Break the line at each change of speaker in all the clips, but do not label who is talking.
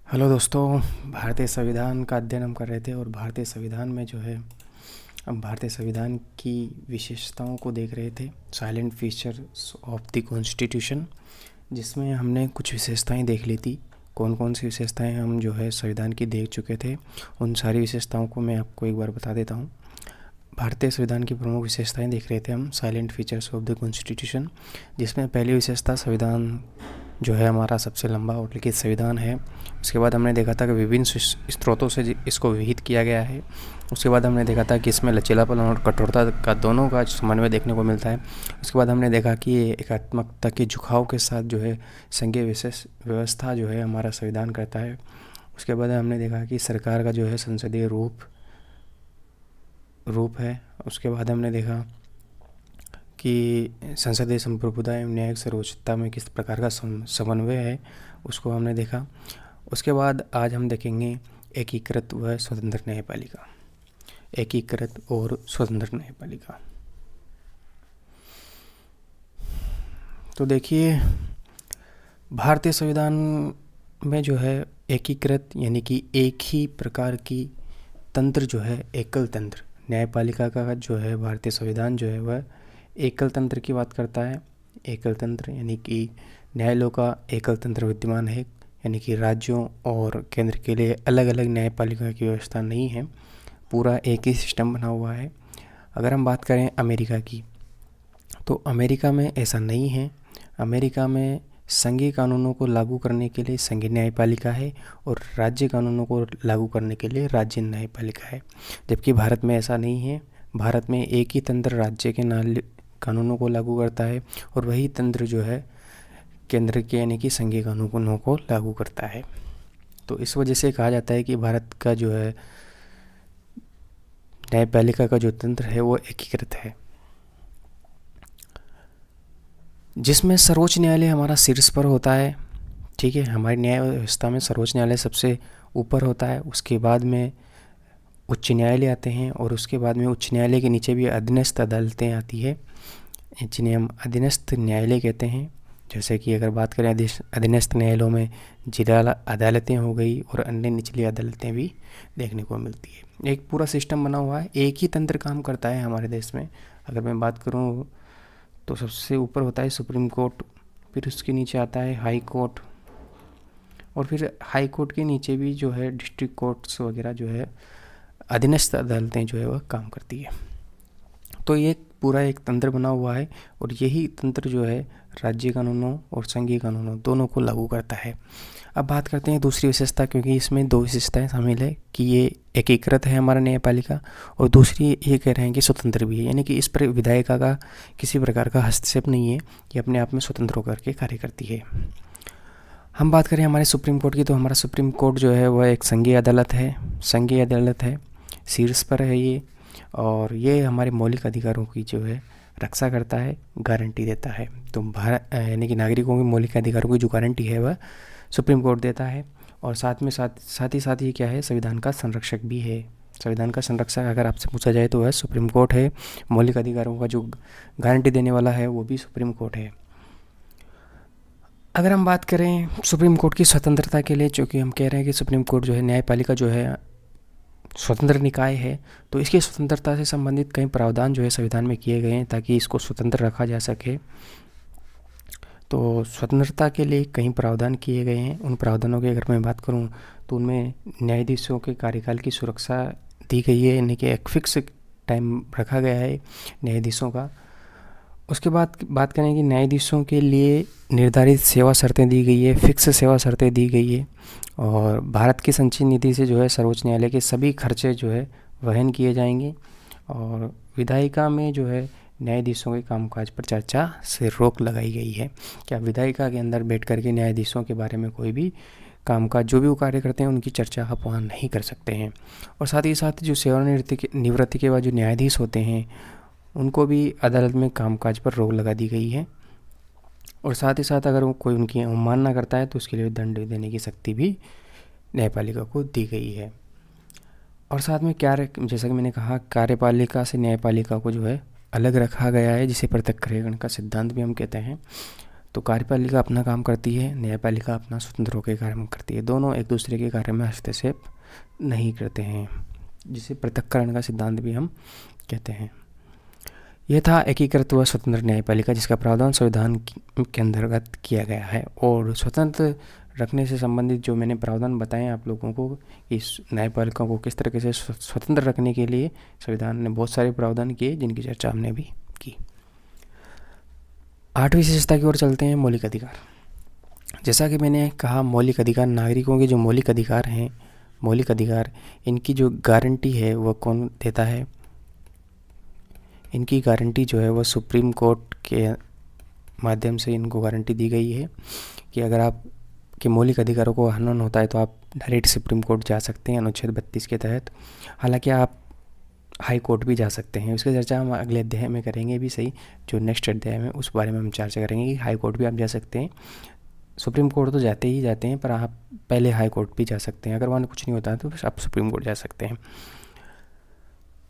Hello दोस्तों। भारतीय संविधान का अध्ययन हम कर रहे थे और भारतीय संविधान में जो है हम भारतीय संविधान की विशेषताओं को देख रहे थे, salient features of the constitution, जिसमें हमने कुछ विशेषताएं देख ली थी। कौन कौन सी विशेषताएं हम जो है संविधान की देख चुके थे, उन सारी विशेषताओं को मैं आपको एक बार बता देता हूँ। भारतीय संविधान की प्रमुख विशेषताएं देख रहे थे हम, salient features of the constitution, जिसमें पहली विशेषता संविधान जो है हमारा सबसे लंबा और लिखित संविधान है। उसके बाद हमने देखा था कि विभिन्न स्रोतों से इसको विहित किया गया है। उसके बाद हमने देखा था कि इसमें लचीलापन और कठोरता का दोनों का समन्वय देखने को मिलता है। उसके बाद हमने देखा कि ये एकात्मकता के झुकाव के साथ जो है संघीय विशेष व्यवस्था जो है हमारा संविधान करता है। उसके बाद हमने देखा कि सरकार का जो है संसदीय रूप है। उसके बाद हमने देखा कि संसदीय संप्रभुता एवं न्यायिक सर्वोच्चता में किस प्रकार का समन्वय है, उसको हमने देखा। उसके बाद आज हम देखेंगे एकीकृत व स्वतंत्र न्यायपालिका। एकीकृत और स्वतंत्र न्यायपालिका। तो देखिए, भारतीय संविधान में जो है एकीकृत यानी कि एक ही प्रकार की तंत्र जो है, एकल तंत्र न्यायपालिका का जो है भारतीय संविधान जो है वह एकल तंत्र की बात करता है। एकल तंत्र यानी कि न्यायालयों का एकल तंत्र विद्यमान है, यानी कि राज्यों और केंद्र के लिए अलग अलग न्यायपालिका की व्यवस्था नहीं है, पूरा एक ही सिस्टम बना हुआ है। अगर हम बात करें अमेरिका की, तो अमेरिका में ऐसा नहीं है। अमेरिका में संघीय कानूनों को लागू करने के लिए संघीय न्यायपालिका है और राज्य कानूनों को लागू करने के लिए राज्य न्यायपालिका है, जबकि भारत में ऐसा नहीं है। भारत में एक ही तंत्र राज्य के कानूनों को लागू करता है और वही तंत्र जो है केंद्र के यानी कि संघीय कानूनों को लागू करता है। तो इस वजह से कहा जाता है कि भारत का जो है न्यायपालिका का जो तंत्र है वो एकीकृत है, जिसमें सर्वोच्च न्यायालय हमारा शीर्ष पर होता है। ठीक है, हमारी न्याय व्यवस्था में सर्वोच्च न्यायालय सबसे ऊपर होता है। उसके बाद में उच्च न्यायालय आते हैं और उसके बाद में उच्च न्यायालय के नीचे भी अधीनस्थ अदालतें आती है, जिन्हें हम अधीनस्थ न्यायालय कहते हैं। जैसे कि अगर बात करें अधीनस्थ न्यायालयों में जिला अदालतें हो गई और अन्य निचली अदालतें भी देखने को मिलती है। एक पूरा सिस्टम बना हुआ है, एक ही तंत्र काम करता है हमारे देश में। अगर मैं बात करूं तो सबसे ऊपर होता है सुप्रीम कोर्ट, फिर उसके नीचे आता है हाई कोर्ट, और फिर हाई कोर्ट के नीचे भी जो है डिस्ट्रिक्ट कोर्ट्स वगैरह जो है अधीनस्थ अदालतें जो है वह काम करती है। तो ये पूरा एक तंत्र बना हुआ है और यही तंत्र जो है राज्य कानूनों और संघीय कानूनों दोनों को लागू करता है। अब बात करते हैं दूसरी विशेषता, क्योंकि इसमें दो विशेषताएं शामिल है कि ये एकीकृत है हमारा न्यायपालिका, और दूसरी ये कह रहे हैं कि स्वतंत्र भी है, यानी कि इस पर विधायिका का किसी प्रकार का हस्तक्षेप नहीं है, ये अपने आप में स्वतंत्र होकर के कार्य करती है। हम बात करें हमारे सुप्रीम कोर्ट की, तो हमारा सुप्रीम कोर्ट जो है वह एक संघीय अदालत है। संघीय अदालत है, शीर्ष पर है ये, और ये हमारे मौलिक अधिकारों की जो है रक्षा करता है, गारंटी देता है। तो भारत यानी कि नागरिकों के मौलिक अधिकारों की जो गारंटी है वह सुप्रीम कोर्ट देता है, और साथ ही क्या है, संविधान का संरक्षक भी है। संविधान का संरक्षक अगर आपसे पूछा जाए तो वह सुप्रीम कोर्ट है। मौलिक अधिकारों का जो गारंटी देने वाला है वो भी सुप्रीम कोर्ट है। अगर हम बात करें सुप्रीम कोर्ट की स्वतंत्रता के लिए, चूँकि हम कह रहे हैं कि सुप्रीम कोर्ट जो है न्यायपालिका जो है स्वतंत्र निकाय है, तो इसकी स्वतंत्रता से संबंधित कई प्रावधान जो है संविधान में किए गए हैं ताकि इसको स्वतंत्र रखा जा सके। तो स्वतंत्रता के लिए कई प्रावधान किए गए हैं। उन प्रावधानों की अगर मैं बात करूं तो उनमें न्यायाधीशों के कार्यकाल की सुरक्षा दी गई है, यानी कि एक फिक्स टाइम रखा गया है न्यायाधीशों का। उसके बाद बात करें कि न्यायाधीशों के लिए निर्धारित सेवा शर्तें दी गई है, फिक्स सेवा शर्तें दी गई है, और भारत की संचयी निधि से जो है सर्वोच्च न्यायालय के सभी खर्चे जो है वहन किए जाएंगे। और विधायिका में जो है न्यायाधीशों के कामकाज पर चर्चा से रोक लगाई गई है। क्या विधायिका के अंदर बैठ कर के न्यायाधीशों के बारे में कोई भी कामकाज जो भी वो कार्य करते हैं उनकी चर्चा आप वहाँ नहीं कर सकते हैं। और साथ ही साथ जो सेवानिवृत्ति के बाद जो न्यायाधीश होते हैं उनको भी अदालत में कामकाज पर रोक लगा दी गई है, और साथ ही साथ अगर कोई उनकी अवमानना करता है तो उसके लिए दंड देने की शक्ति भी न्यायपालिका को दी गई है। और साथ में जैसा कि मैंने कहा, कार्यपालिका से न्यायपालिका को जो है अलग रखा गया है, जिसे पृथक्करण का सिद्धांत भी हम कहते हैं। तो कार्यपालिका अपना काम करती है, न्यायपालिका अपना स्वतंत्र होकर कार्य करती है। दोनों एक दूसरे के कार्य में हस्तक्षेप नहीं करते हैं, जिसे पृथक्करण का सिद्धांत भी हम कहते हैं। यह था एकीकृत व स्वतंत्र न्यायपालिका, जिसका प्रावधान संविधान के अंतर्गत किया गया है। और स्वतंत्र रखने से संबंधित जो मैंने प्रावधान बताए आप लोगों को, इस न्यायपालिका को किस तरीके से स्वतंत्र रखने के लिए संविधान ने बहुत सारे प्रावधान किए, जिनकी चर्चा हमने भी की। 8वीं विशेषता की ओर चलते हैं, मौलिक अधिकार। जैसा कि मैंने कहा, मौलिक अधिकार नागरिकों के जो मौलिक अधिकार हैं, मौलिक अधिकार, इनकी जो गारंटी है वह कौन देता है? इनकी गारंटी जो है वह सुप्रीम कोर्ट के माध्यम से इनको गारंटी दी गई है कि अगर आप के मौलिक अधिकारों को हनन होता है तो आप डायरेक्ट सुप्रीम कोर्ट जा सकते हैं अनुच्छेद 32 के तहत। हालांकि आप हाई कोर्ट भी जा सकते हैं। उसकी चर्चा हम अगले अध्याय में करेंगे भी सही, जो नेक्स्ट अध्याय में उस बारे में हम चर्चा करेंगे कि हाई कोर्ट भी आप जा सकते हैं। सुप्रीम कोर्ट तो जाते ही जाते हैं, पर आप पहले हाई कोर्ट भी जा सकते हैं। अगर वहाँ कुछ नहीं होता है तो आप सुप्रीम कोर्ट जा सकते हैं।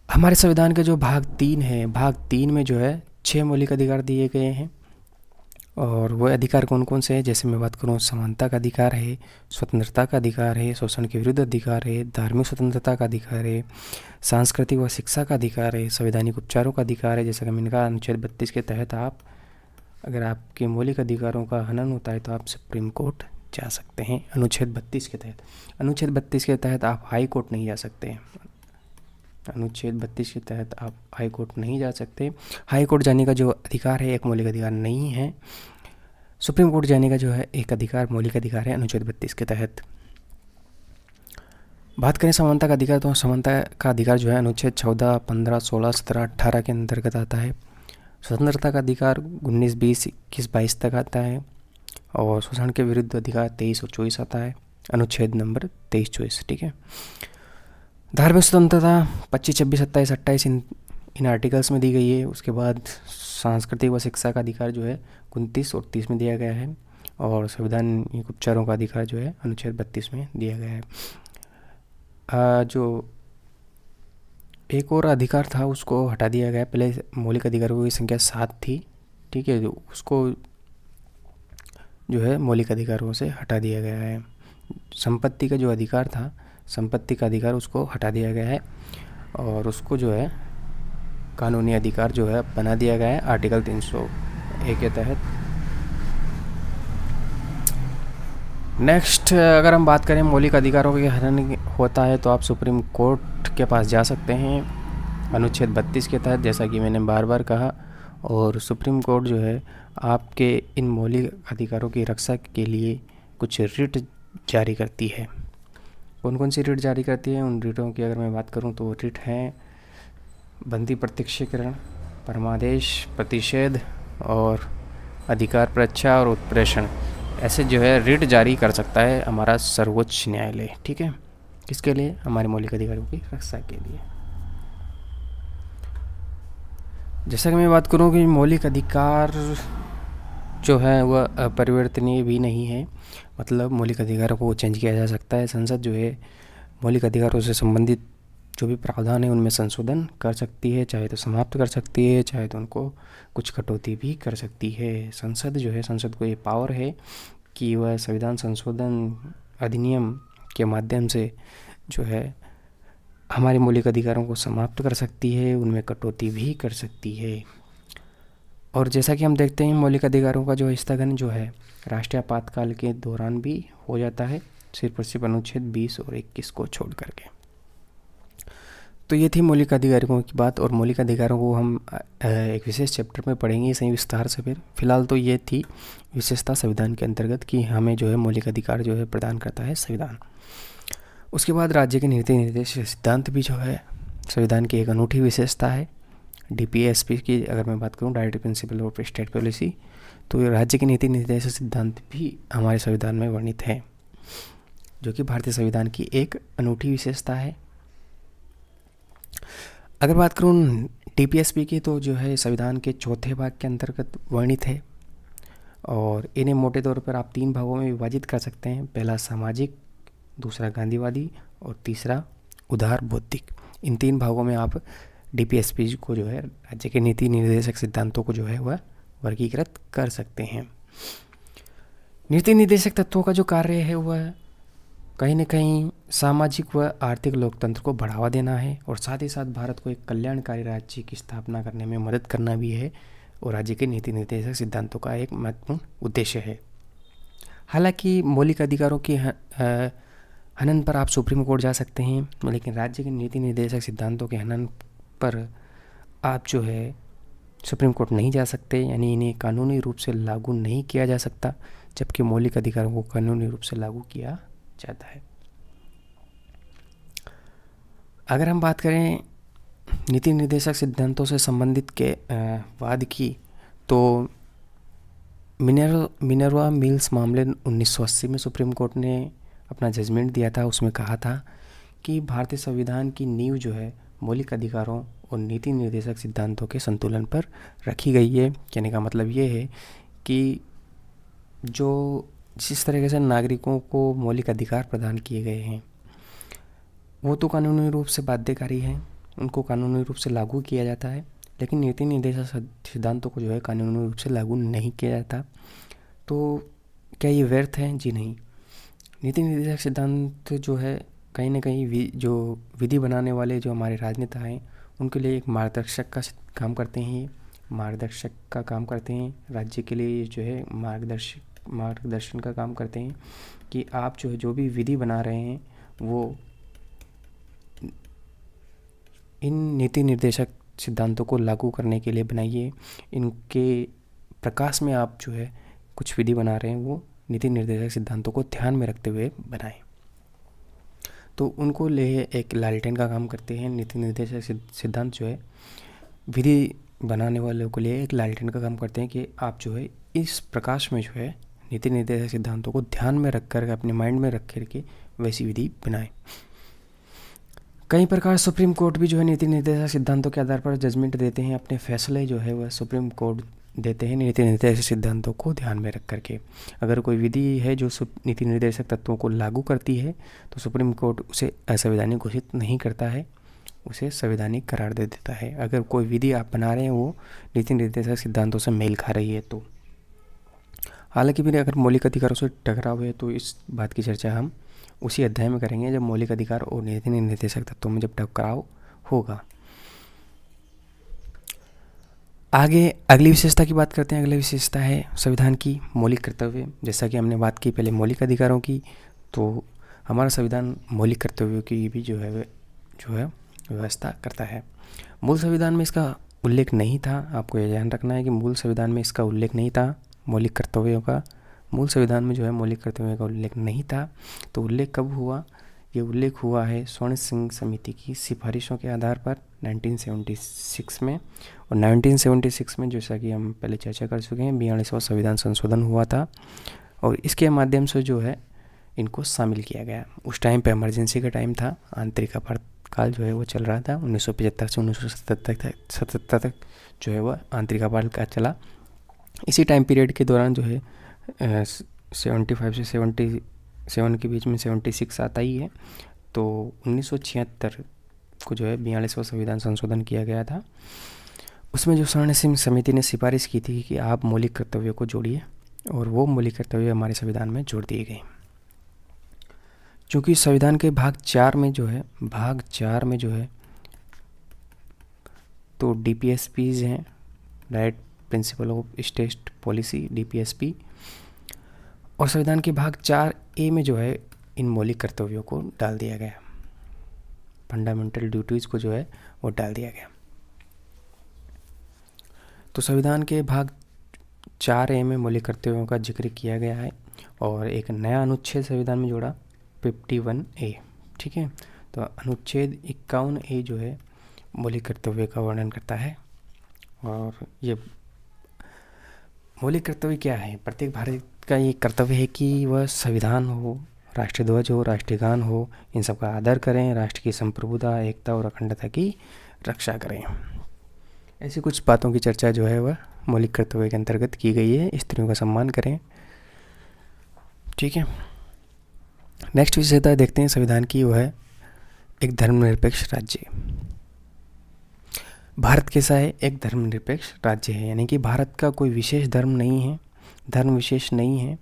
हमारे संविधान का जो भाग 3 है, भाग 3 में जो है 6 मौलिक अधिकार दिए गए हैं। और वह अधिकार कौन कौन से हैं? जैसे मैं बात करूँ, समानता का अधिकार है, स्वतंत्रता का अधिकार है, शोषण के विरुद्ध अधिकार है, धार्मिक स्वतंत्रता का अधिकार है, सांस्कृतिक व शिक्षा का अधिकार है, संवैधानिक उपचारों का अधिकार है। जैसा कि मैंने कहा, अनुच्छेद 32 के तहत आप अगर आपके मौलिक अधिकारों का हनन होता है तो आप सुप्रीम कोर्ट जा सकते हैं अनुच्छेद 32 के तहत। अनुच्छेद 32 के तहत आप हाई कोर्ट नहीं जा सकते हैं। अनुच्छेद 32 के तहत आप हाई कोर्ट नहीं जा सकते। हाई कोर्ट जाने का जो अधिकार है एक मौलिक अधिकार नहीं है। सुप्रीम कोर्ट जाने का जो है एक अधिकार, मौलिक अधिकार है अनुच्छेद 32 के तहत। बात करें समानता का अधिकार, तो समानता का अधिकार जो है अनुच्छेद 14, 15, 16, 17, 18 के अंतर्गत आता है। स्वतंत्रता का अधिकार 19, 20, 21, 22 तक आता है। और शोषण के विरुद्ध अधिकार 23 और 24 आता है, अनुच्छेद नंबर 23, 24, ठीक है। धार्मिक स्वतंत्रता 25, 26, 27, 28 इन आर्टिकल्स में दी गई है। उसके बाद सांस्कृतिक व शिक्षा का अधिकार जो है 29 और 30 में दिया गया है। और संवैधानिक उपचारों का अधिकार जो है अनुच्छेद 32 में दिया गया है। जो एक और अधिकार था उसको हटा दिया गया। पहले मौलिक अधिकारों की संख्या 7 थी, ठीक है, उसको जो है मौलिक अधिकारों से हटा दिया गया है। संपत्ति का जो अधिकार था, संपत्ति का अधिकार उसको हटा दिया गया है और उसको जो है कानूनी अधिकार जो है बना दिया गया है आर्टिकल 301 के तहत। नेक्स्ट, अगर हम बात करें मौलिक अधिकारों के हनन होता है तो आप सुप्रीम कोर्ट के पास जा सकते हैं अनुच्छेद 32 के तहत, जैसा कि मैंने बार बार कहा। और सुप्रीम कोर्ट जो है आपके इन मौलिक अधिकारों की रक्षा के लिए कुछ रिट जारी करती है। कौन कौन सी रिट जारी करती है? उन रिटों की अगर मैं बात करूं तो रिट हैं बंदी प्रत्यक्षीकरण, परमादेश, प्रतिषेध और अधिकार परीक्षा और उत्प्रेषण। ऐसे जो है रिट जारी कर सकता है हमारा सर्वोच्च न्यायालय, ठीक है। किसके लिए? हमारे मौलिक अधिकारों की रक्षा के लिए। जैसा कि मैं बात करूं कि मौलिक अधिकार जो है वह अपरिवर्तनीय भी नहीं है, मतलब मौलिक अधिकारों को चेंज किया जा सकता है। संसद जो है मौलिक अधिकारों से संबंधित जो भी प्रावधान है उनमें संशोधन कर सकती है, चाहे तो समाप्त कर सकती है, चाहे तो उनको कुछ कटौती भी कर सकती है। संसद जो है, संसद को ये पावर है कि वह संविधान संशोधन अधिनियम के माध्यम से जो है हमारे मौलिक अधिकारों को समाप्त कर सकती है, उनमें कटौती भी कर सकती है। और जैसा कि हम देखते हैं मौलिक अधिकारों का जो स्थगन जो है राष्ट्रीय आपातकाल के दौरान भी हो जाता है, सिर्फ और सिर्फ अनुच्छेद 20 और 21 को छोड़ करके। तो ये थी मौलिक अधिकारों की बात। और मौलिक अधिकारों को हम एक विशेष चैप्टर में पढ़ेंगे सही विस्तार से। फिलहाल तो ये थी विशेषता संविधान के अंतर्गत कि हमें जो है मौलिक अधिकार जो है प्रदान करता है संविधान। उसके बाद राज्य के नीति निर्देश सिद्धांत भी जो है संविधान की एक अनूठी विशेषता है। DPSP की अगर मैं बात करूँ, directive principle of state policy, तो ये राज्य के नीति निर्देश सिद्धांत भी हमारे संविधान में वर्णित है, जो कि भारतीय संविधान की एक अनूठी विशेषता है। अगर बात करूँ DPSP की, तो जो है संविधान के चौथे भाग के अंतर्गत वर्णित है। और इन्हें मोटे तौर पर आप 3 भागों में विभाजित कर सकते हैं। पहला सामाजिक, दूसरा गांधीवादी और तीसरा उदार बौद्धिक। इन 3 भागों में आप DPSP को जो है राज्य के नीति निर्देशक सिद्धांतों को जो है वह वर्गीकृत कर सकते हैं। नीति निर्देशक तत्वों का जो कार्य है वह कहीं न कहीं सामाजिक व आर्थिक लोकतंत्र को बढ़ावा देना है और साथ ही साथ भारत को एक कल्याणकारी राज्य की स्थापना करने में मदद करना भी है और राज्य के नीति निर्देशक सिद्धांतों का एक महत्वपूर्ण उद्देश्य है। हालांकि मौलिक अधिकारों की हनन पर आप सुप्रीम कोर्ट जा सकते हैं, लेकिन राज्य के नीति निर्देशक सिद्धांतों के हनन पर आप जो है सुप्रीम कोर्ट नहीं जा सकते, यानी इन्हें कानूनी रूप से लागू नहीं किया जा सकता, जबकि मौलिक अधिकारों को कानूनी रूप से लागू किया जाता है। अगर हम बात करें नीति निर्देशक सिद्धांतों से संबंधित के वाद की, तो मिनर्वा मिल्स मामले 1980 में सुप्रीम कोर्ट ने अपना जजमेंट दिया था। उसमें कहा था कि भारतीय संविधान की नींव जो है मौलिक अधिकारों और नीति निर्देशक सिद्धांतों के संतुलन पर रखी गई है। कहने का मतलब ये है कि जो जिस तरीके से नागरिकों को मौलिक अधिकार प्रदान किए गए हैं वो तो कानूनी रूप से बाध्यकारी हैं, उनको कानूनी रूप से लागू किया जाता है, लेकिन नीति निर्देशक सिद्धांतों को जो है कानूनी रूप से लागू नहीं किया जाता। तो क्या ये व्यर्थ है? जी नहीं। नीति निर्देशक सिद्धांत जो है कहीं ना कहीं जो विधि बनाने वाले जो हमारे राजनेता हैं उनके लिए एक मार्गदर्शक का काम करते हैं। ये मार्गदर्शक का काम करते हैं, राज्य के लिए जो है मार्गदर्शन का काम करते हैं कि आप जो है जो भी विधि बना रहे हैं वो इन नीति निर्देशक सिद्धांतों को लागू करने के लिए बनाइए। इनके प्रकाश में आप जो है कुछ विधि बना रहे हैं वो नीति निर्देशक सिद्धांतों को ध्यान में रखते हुए बनाएं। तो उनको ले एक लालटेन का काम करते हैं। नीति निर्देशक सिद्धांत जो है विधि बनाने वालों के लिए एक लालटेन का काम करते हैं कि आप जो है इस प्रकाश में जो है नीति निर्देशक सिद्धांतों को ध्यान में रख कर अपने माइंड में रख करके वैसी विधि बनाएं। कई प्रकार सुप्रीम कोर्ट भी जो है नीति निर्देशक सिद्धांतों के आधार पर जजमेंट देते हैं। अपने फैसले जो है वह सुप्रीम कोर्ट देते हैं नीति निर्देशक सिद्धांतों को ध्यान में रख करके। अगर कोई विधि है जो नीति निर्देशक तत्वों को लागू करती है तो सुप्रीम कोर्ट उसे असंवैधानिक घोषित नहीं करता है, उसे संवैधानिक करार दे देता है। अगर कोई विधि आप बना रहे हैं वो नीति निर्देशक सिद्धांतों से मेल खा रही है तो। हालांकि भी अगर मौलिक अधिकारों से टकराव है तो इस बात की चर्चा हम उसी अध्याय में करेंगे जब मौलिक अधिकार और नीति निर्देशक तत्वों में जब टकराव होगा। आगे अगली विशेषता की बात करते हैं। अगली विशेषता है संविधान की मौलिक कर्तव्य। जैसा कि हमने बात की पहले मौलिक अधिकारों की, तो हमारा संविधान मौलिक कर्तव्यों की भी जो है व्यवस्था करता है। मूल संविधान में इसका उल्लेख नहीं था। आपको यह ध्यान रखना है कि मूल संविधान में इसका उल्लेख नहीं था मौलिक कर्तव्यों का। मूल संविधान में जो है मौलिक कर्तव्यों का उल्लेख नहीं था। तो उल्लेख कब हुआ? ये उल्लेख हुआ है स्वर्ण सिंह समिति की सिफारिशों के आधार पर 1976 में। और 1976 में जैसा कि हम पहले चर्चा कर चुके हैं 42वां संविधान संशोधन हुआ था और इसके माध्यम से जो है इनको शामिल किया गया। उस टाइम पे इमरजेंसी का टाइम था, आंतरिक आपातकाल जो है वो चल रहा था। 1975 से 1977 तक जो है वह आंतरिक आपातकाल चला। इसी टाइम पीरियड के दौरान जो है 75 से 77 के बीच में 76 आता ही है। तो 1976 को जो है 42वां संविधान संशोधन किया गया था। उसमें जो स्वर्ण सिंह समिति ने सिफारिश की थी कि आप मौलिक कर्तव्यों को जोड़िए और वो मौलिक कर्तव्य हमारे संविधान में जोड़ दिए गए। क्योंकि संविधान के भाग 4 में जो है तो DPSPs हैं, direct principle of state policy DPSP, और संविधान के भाग 4A में जो है इन मौलिक कर्तव्यों को डाल दिया गया, फंडामेंटल ड्यूटीज़ को जो है वो डाल दिया गया। तो संविधान के भाग 4A में मौलिक कर्तव्यों का जिक्र किया गया है और एक नया अनुच्छेद संविधान में जोड़ा 51A। ठीक है, तो अनुच्छेद 51A जो है मौलिक कर्तव्य का वर्णन करता है। और ये मौलिक कर्तव्य क्या है? प्रत्येक भारत का ये कर्तव्य है कि वह संविधान हो, राष्ट्रीय ध्वज हो, राष्ट्रीय गान हो, इन सब का आदर करें, राष्ट्र की संप्रभुता, एकता और अखंडता की रक्षा करें। ऐसी कुछ बातों की चर्चा जो है वह मौलिक कर्तव्य के अंतर्गत की गई है। स्त्रियों का सम्मान करें। ठीक है, नेक्स्ट विशेषता देखते हैं संविधान की, वो है एक धर्मनिरपेक्ष राज्य। भारत कैसा है? एक धर्मनिरपेक्ष राज्य है, यानी कि भारत का कोई विशेष धर्म नहीं है। धर्म विशेष नहीं है।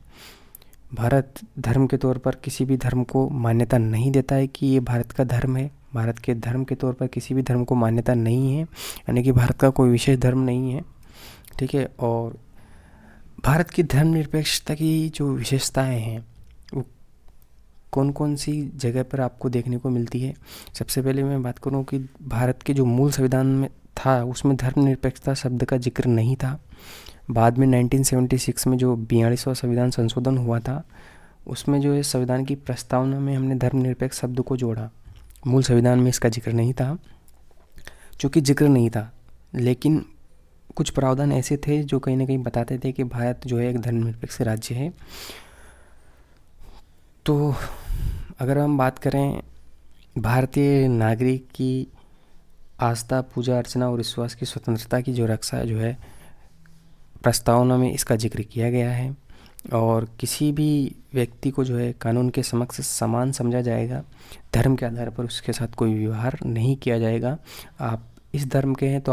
भारत धर्म के तौर पर किसी भी धर्म को मान्यता नहीं देता है कि ये भारत का धर्म है। भारत के धर्म के तौर पर किसी भी धर्म को मान्यता नहीं है, यानी कि भारत का कोई विशेष धर्म नहीं है, ठीक है। और भारत की धर्मनिरपेक्षता की जो विशेषताएं हैं वो कौन कौन सी जगह पर आपको देखने को मिलती है। सबसे पहले मैं बात करूं कि भारत के जो मूल संविधान में था उसमें धर्मनिरपेक्षता शब्द का जिक्र नहीं था। बाद में 1976 में जो 42वां संविधान संशोधन हुआ था उसमें जो है संविधान की प्रस्तावना में हमने धर्मनिरपेक्ष शब्द को जोड़ा। मूल संविधान में इसका जिक्र नहीं था। चूँकि जिक्र नहीं था, लेकिन कुछ प्रावधान ऐसे थे जो कहीं ना कहीं बताते थे कि भारत जो है एक धर्मनिरपेक्ष राज्य है। तो अगर हम बात करें भारतीय नागरिक की आस्था, पूजा अर्चना और विश्वास की स्वतंत्रता की जो रक्षा जो है प्रस्तावना में इसका जिक्र किया गया है। और किसी भी व्यक्ति को जो है कानून के समक्ष समान समझा जाएगा। धर्म के आधार पर उसके साथ कोई व्यवहार नहीं किया जाएगा। आप इस धर्म के हैं तो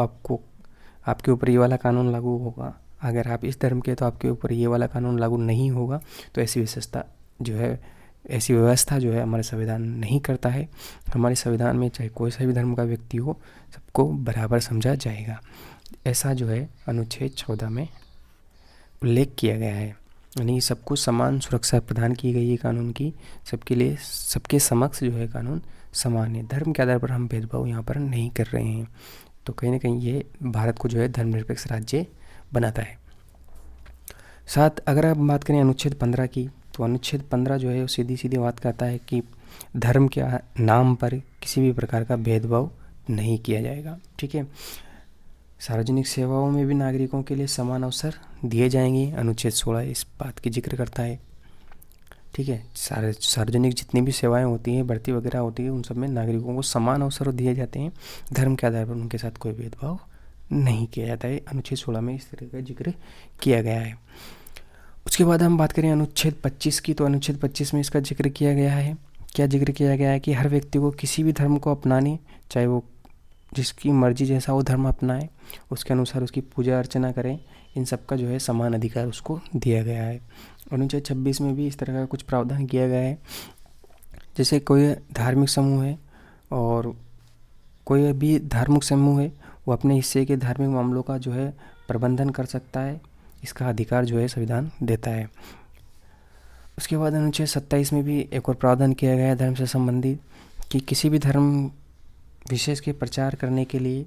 आपके ऊपर ये वाला कानून लागू होगा, अगर आप इस धर्म के हैं तो आपके ऊपर ये वाला कानून लागू नहीं होगा। तो ऐसी विशेषता जो है, ऐसी व्यवस्था जो है हमारे संविधान नहीं करता है। हमारे संविधान में चाहे कोई सा भी धर्म का व्यक्ति हो, सबको बराबर समझा जाएगा, ऐसा जो है अनुच्छेद 14 में उल्लेख किया गया है। यानी सबको समान सुरक्षा प्रदान की गई है कानून की, सबके लिए, सबके समक्ष जो है कानून समान है। धर्म के आधार पर हम भेदभाव यहाँ पर नहीं कर रहे हैं। तो कहीं ना कहीं ये भारत को जो है धर्मनिरपेक्ष राज्य बनाता है। साथ अगर आप बात करें अनुच्छेद 15 की, तो अनुच्छेद 15 जो है वो सीधी सीधी बात करता है कि धर्म के नाम पर किसी भी प्रकार का भेदभाव नहीं किया जाएगा, ठीक है। सार्वजनिक सेवाओं में भी नागरिकों के लिए समान अवसर दिए जाएंगे, अनुच्छेद 16 इस बात की जिक्र करता है, ठीक है। सार्वजनिक जितनी भी सेवाएं होती हैं, भर्ती वगैरह होती है, उन सब में नागरिकों को समान अवसर दिए जाते हैं। धर्म के आधार पर उनके साथ कोई भेदभाव नहीं किया जाता है। अनुच्छेद 16 में इस तरह का जिक्र किया गया है। उसके बाद हम बात करें अनुच्छेद 25 की, तो अनुच्छेद 25 में इसका जिक्र किया गया है। क्या जिक्र किया गया है कि हर व्यक्ति को किसी भी धर्म को अपनाने, चाहे वो जिसकी मर्जी जैसा वो धर्म अपनाए, उसके अनुसार उसकी पूजा अर्चना करें, इन सब का जो है समान अधिकार उसको दिया गया है। अनुच्छेद 26 में भी इस तरह का कुछ प्रावधान किया गया है। जैसे कोई धार्मिक समूह है और कोई भी धार्मिक समूह है, वो अपने हिस्से के धार्मिक मामलों का जो है प्रबंधन कर सकता है, इसका अधिकार जो है संविधान देता है। उसके बाद अनुच्छेद 27 में भी एक और प्रावधान किया गया है धर्म से संबंधित, कि किसी भी धर्म विशेष के प्रचार करने के लिए,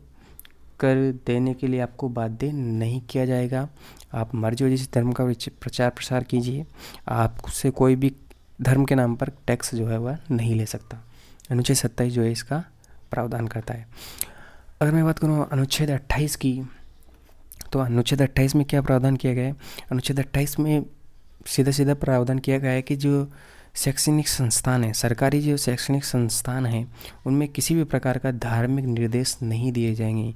कर देने के लिए आपको बाध्य नहीं किया जाएगा। आप मर्जी हो जिस धर्म का प्रचार प्रसार कीजिए, आपसे कोई भी धर्म के नाम पर टैक्स जो है वह नहीं ले सकता। अनुच्छेद 27 जो है इसका प्रावधान करता है। अगर मैं बात करूँ अनुच्छेद 28 की, तो अनुच्छेद 28 में क्या प्रावधान किया गया है। अनुच्छेद 28 में सीधा सीधा प्रावधान किया गया है कि जो शैक्षणिक संस्थान है, सरकारी जो शैक्षणिक संस्थान हैं, उनमें किसी भी प्रकार का धार्मिक निर्देश नहीं दिए जाएंगे।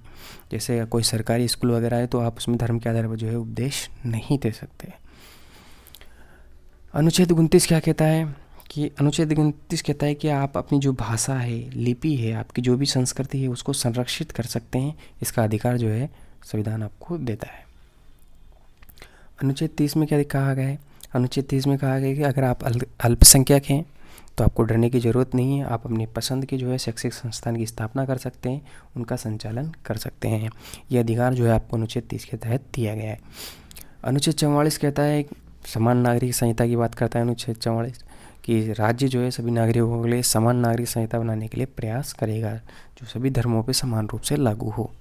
जैसे कोई सरकारी स्कूल वगैरह है तो आप उसमें धर्म के आधार पर जो है उपदेश नहीं दे सकते। अनुच्छेद 29 क्या कहता है कि अनुच्छेद 29 कहता है कि आप अपनी जो भाषा है, लिपि है, आपकी जो भी संस्कृति है, उसको संरक्षित कर सकते हैं। इसका अधिकार जो है संविधान आपको देता है। अनुच्छेद 30 में क्या कहा गया है। अनुच्छेद 30 में कहा गया है कि अगर आप अल्पसंख्यक हैं तो आपको डरने की ज़रूरत नहीं है। आप अपनी पसंद के जो है शैक्षिक संस्थान की स्थापना कर सकते हैं, उनका संचालन कर सकते हैं। ये अधिकार जो है आपको अनुच्छेद 30 के तहत दिया गया है। अनुच्छेद 44 कहता है, समान नागरिक संहिता की बात करता है अनुच्छेद 44, कि राज्य जो है सभी नागरिकों के लिए समान नागरिक संहिता बनाने के लिए प्रयास करेगा, जो सभी धर्मों पर समान रूप से लागू हो।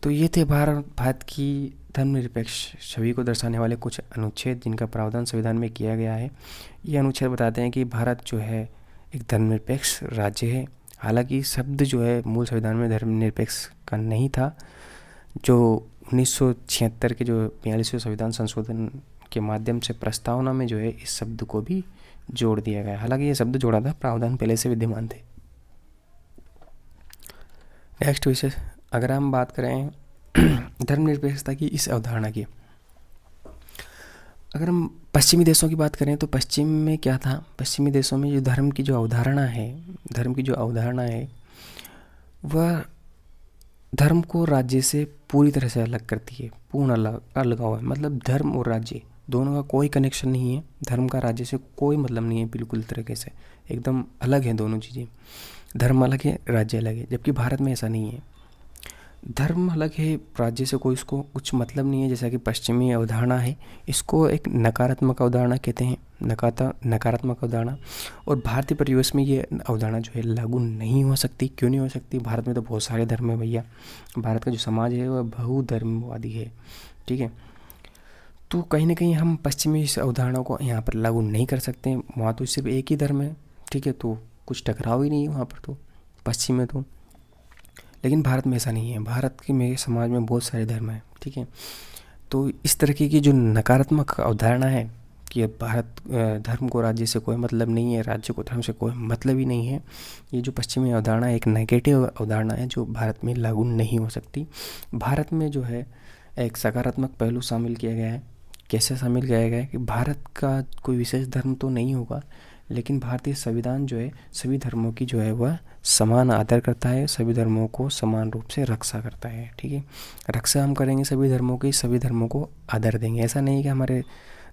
तो ये थे भारत की धर्मनिरपेक्ष छवि को दर्शाने वाले कुछ अनुच्छेद जिनका प्रावधान संविधान में किया गया है। ये अनुच्छेद बताते हैं कि भारत जो है एक धर्मनिरपेक्ष राज्य है। हालांकि शब्द जो है मूल संविधान में धर्मनिरपेक्ष का नहीं था, जो 1976 के जो 42वें संविधान संशोधन के माध्यम से प्रस्तावना में जो है इस शब्द को भी जोड़ दिया गया। हालांकि ये शब्द जोड़ा था, प्रावधान पहले से विद्यमान थे। नेक्स्ट विषय, अगर हम बात करें धर्मनिरपेक्षता की इस अवधारणा की, अगर हम पश्चिमी देशों की बात करें तो पश्चिम में क्या था। पश्चिमी देशों में जो धर्म की जो अवधारणा है, वह धर्म को राज्य से पूरी तरह से अलग करती है, पूर्ण अलगाव है। मतलब धर्म और राज्य दोनों का कोई कनेक्शन नहीं है, धर्म का राज्य से कोई मतलब नहीं है, बिल्कुल तरीके से एकदम अलग है दोनों चीज़ें। धर्म अलग है, राज्य अलग है, जबकि भारत में ऐसा नहीं है। धर्म अलग है, राज्य से कोई इसको कुछ मतलब नहीं है। जैसा कि पश्चिमी अवधारणा है, इसको एक नकारात्मक अवधारणा कहते हैं, नकारात्मक अवधारणा। और भारतीय परिवेश में ये अवधारणा जो है लागू नहीं हो सकती। क्यों नहीं हो सकती? भारत में तो बहुत सारे धर्म है भैया, भारत का जो समाज है वह बहुधर्मवादी है, ठीक है। तो कहीं ना कहीं हम पश्चिमी इस अवधारणा को यहाँ पर लागू नहीं कर सकते। वहाँ तो सिर्फ एक ही धर्म है, ठीक है, तो कुछ टकराव ही नहीं है वहाँ पर, तो पश्चिम में तो। लेकिन भारत में ऐसा नहीं है, भारत के में समाज में बहुत सारे धर्म हैं, ठीक है। तो इस तरीके की जो नकारात्मक अवधारणा है कि भारत धर्म को राज्य से कोई मतलब नहीं है, राज्य को धर्म से कोई मतलब ही नहीं है, ये जो पश्चिमी अवधारणा है एक नेगेटिव अवधारणा है जो भारत में लागू नहीं हो सकती। भारत में जो है एक सकारात्मक पहलू शामिल किया गया है। कैसे शामिल किया गया है कि भारत का कोई विशेष धर्म तो नहीं होगा, लेकिन भारतीय संविधान जो है सभी धर्मों की जो है वह समान आदर करता है, सभी धर्मों को समान रूप से रक्षा करता है, ठीक है। रक्षा हम करेंगे सभी धर्मों की, सभी धर्मों को आदर देंगे। ऐसा नहीं है कि हमारे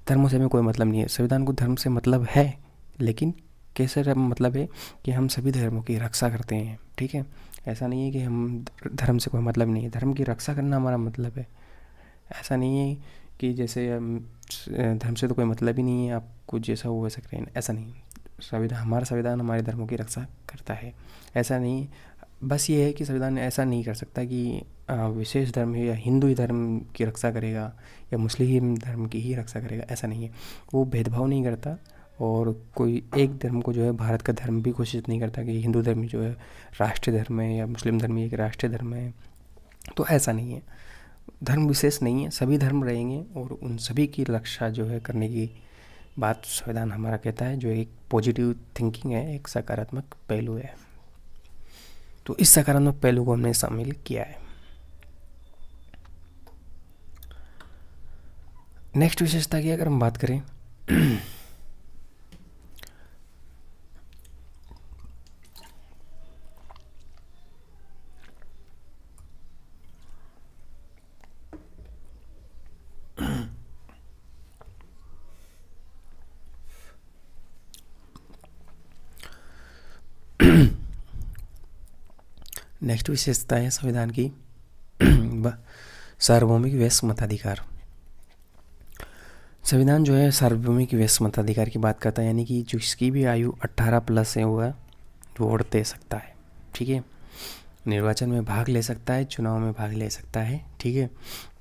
धर्मों से हमें कोई मतलब नहीं है, संविधान को धर्म से मतलब है, लेकिन कैसे मतलब है कि हम सभी धर्मों की रक्षा करते हैं, ठीक है। ऐसा नहीं है कि हम धर्म से कोई मतलब नहीं है, धर्म की रक्षा करना हमारा मतलब है। ऐसा नहीं है कि जैसे धर्म से तो कोई मतलब ही नहीं है, आप कुछ जैसा हो वैसा करें, ऐसा नहीं। हमारा संविधान हमारे धर्मों की रक्षा करता है, ऐसा नहीं। बस ये है कि संविधान ऐसा नहीं कर सकता कि विशेष धर्म है या हिंदू ही धर्म की रक्षा करेगा या मुस्लिम धर्म की ही रक्षा करेगा, ऐसा नहीं है। वो भेदभाव नहीं करता, और कोई एक धर्म को जो है भारत का धर्म भी घोषित नहीं करता कि हिंदू धर्म जो है राष्ट्रीय धर्म है या मुस्लिम धर्म एक राष्ट्रीय धर्म है। तो ऐसा नहीं है, धर्म विशेष नहीं है, सभी धर्म रहेंगे और उन सभी की रक्षा जो है करने की बात संविधान हमारा कहता है, जो एक पॉजिटिव थिंकिंग है, एक सकारात्मक पहलू है। तो इस सकारात्मक पहलू को हमने शामिल किया है। नेक्स्ट विशेषता की अगर हम बात करें नेक्स्ट विशेषता है संविधान की सार्वभौमिक वयस्क मताधिकार। संविधान जो है सार्वभौमिक वयस्क मताधिकार की बात करता है, यानी कि जिसकी भी आयु 18+ है वह वोट दे सकता है, ठीक है। निर्वाचन में भाग ले सकता है, चुनाव में भाग ले सकता है, ठीक है।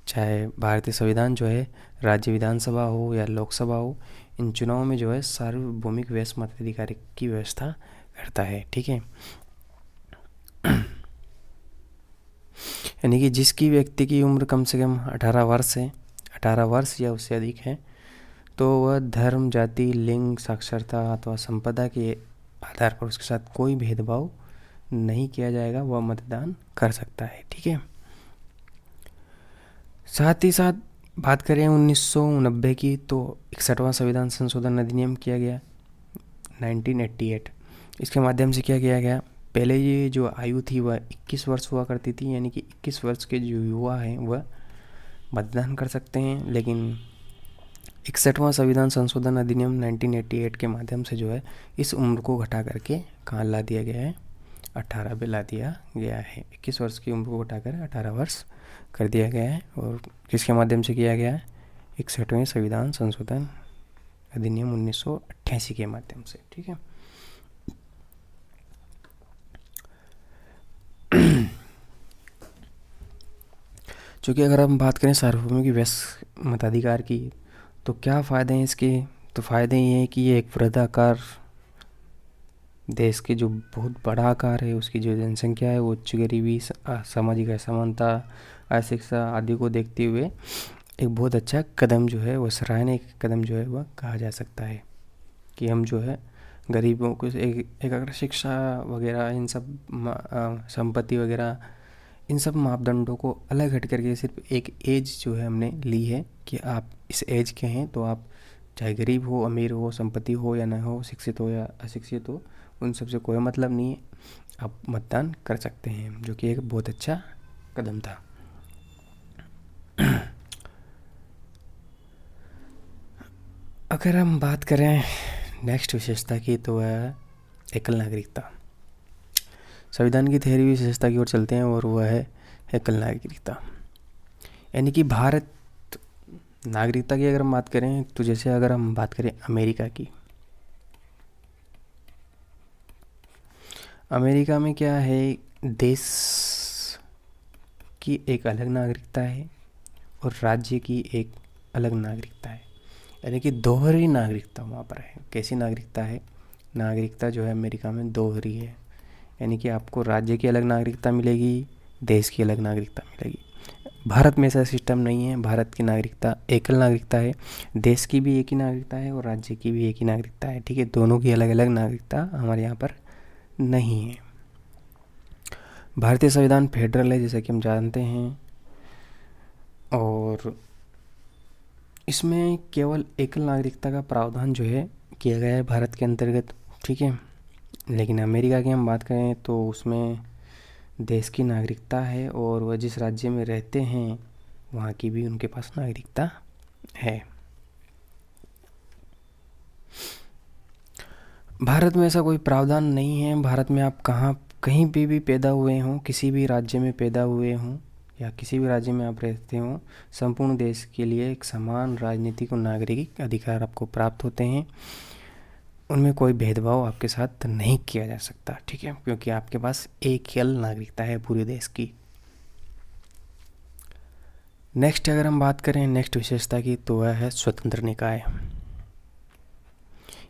चाहे भारतीय संविधान जो है राज्य विधानसभा हो या लोकसभा हो, इन चुनाव में जो है सार्वभौमिक वयस्क मताधिकार की व्यवस्था करता है, ठीक है। यानी कि जिसकी व्यक्ति की उम्र कम से कम 18 वर्ष है, 18 वर्ष या उससे अधिक है, तो वह धर्म, जाति, लिंग, साक्षरता अथवा संपदा के आधार पर उसके साथ कोई भेदभाव नहीं किया जाएगा, वह मतदान कर सकता है, ठीक है। साथ ही साथ बात करें 1990 की, तो 61वां संविधान संशोधन अधिनियम किया गया 1988। इसके माध्यम से क्या किया गया, पहले ये जो आयु थी वह 21 वर्ष हुआ करती थी, यानी कि 21 वर्ष के जो युवा हैं वह मतदान कर सकते हैं। लेकिन 61वां संविधान संशोधन अधिनियम 1988 के माध्यम से जो है इस उम्र को घटा करके कहाँ ला दिया गया है, 18 पे ला दिया गया है। 21 वर्ष की उम्र को घटाकर 18 वर्ष कर दिया गया है। और किसके माध्यम से किया गया है, 61वें संविधान संशोधन अधिनियम 1988 के माध्यम से, ठीक है। चूँकि अगर हम बात करें सार्वभौमिक वयस्क मताधिकार की, तो क्या फ़ायदे हैं इसके। तो फ़ायदे ये हैं कि ये एक वृहदाकार देश के जो बहुत बड़ा आकार है, उसकी जो जनसंख्या है वो उच्च गरीबी, सामाजिक असमानता, अशिक्षा आदि को देखते हुए एक बहुत अच्छा कदम जो है वो सराहनीय कदम जो है वह कहा जा सकता है कि हम जो है गरीबों को एक अगर शिक्षा वगैरह इन सब संपत्ति वगैरह इन सब मापदंडों को अलग हट करके सिर्फ एक एज जो है हमने ली है कि आप इस एज के हैं, तो आप चाहे गरीब हो, अमीर हो, संपत्ति हो या ना हो, शिक्षित हो या अशिक्षित हो, उन सब से कोई मतलब नहीं है, आप मतदान कर सकते हैं, जो कि एक बहुत अच्छा कदम था। अगर हम बात करें नेक्स्ट विशेषता की तो वह है एकल नागरिकता। संविधान की 13वीं विशेषता की ओर चलते हैं और वह है एकल नागरिकता। यानी कि भारत नागरिकता की अगर हम बात करें तो जैसे अगर हम बात करें अमेरिका की, अमेरिका में क्या है, देश की एक अलग नागरिकता है और राज्य की एक अलग नागरिकता है। यानी कि दोहरी नागरिकता वहाँ पर है। कैसी नागरिकता है? नागरिकता जो है अमेरिका में दोहरी है। यानी कि आपको राज्य की अलग नागरिकता मिलेगी, देश की अलग नागरिकता मिलेगी। भारत में ऐसा सिस्टम नहीं है। भारत की नागरिकता एकल नागरिकता है, देश की भी एक ही नागरिकता है और राज्य की भी एक ही नागरिकता है। ठीक है, दोनों की अलग अलग नागरिकता हमारे यहाँ पर नहीं है। भारतीय संविधान फेडरल है जैसा कि हम जानते हैं, और इसमें केवल एकल नागरिकता का प्रावधान जो है किया गया है भारत के अंतर्गत। ठीक है, लेकिन अमेरिका की हम बात करें तो उसमें देश की नागरिकता है और वह जिस राज्य में रहते हैं वहाँ की भी उनके पास नागरिकता है। भारत में ऐसा कोई प्रावधान नहीं है। भारत में आप कहीं भी पैदा हुए हों, किसी भी राज्य में पैदा हुए हों या किसी भी राज्य में आप रहते हों, संपूर्ण देश के लिए एक समान राजनीतिक और नागरिक अधिकार आपको प्राप्त होते हैं। उनमें कोई भेदभाव आपके साथ नहीं किया जा सकता। ठीक है, क्योंकि आपके पास एकल नागरिकता है पूरे देश की। नेक्स्ट अगर हम बात करें नेक्स्ट विशेषता की तो वह है स्वतंत्र निकाय।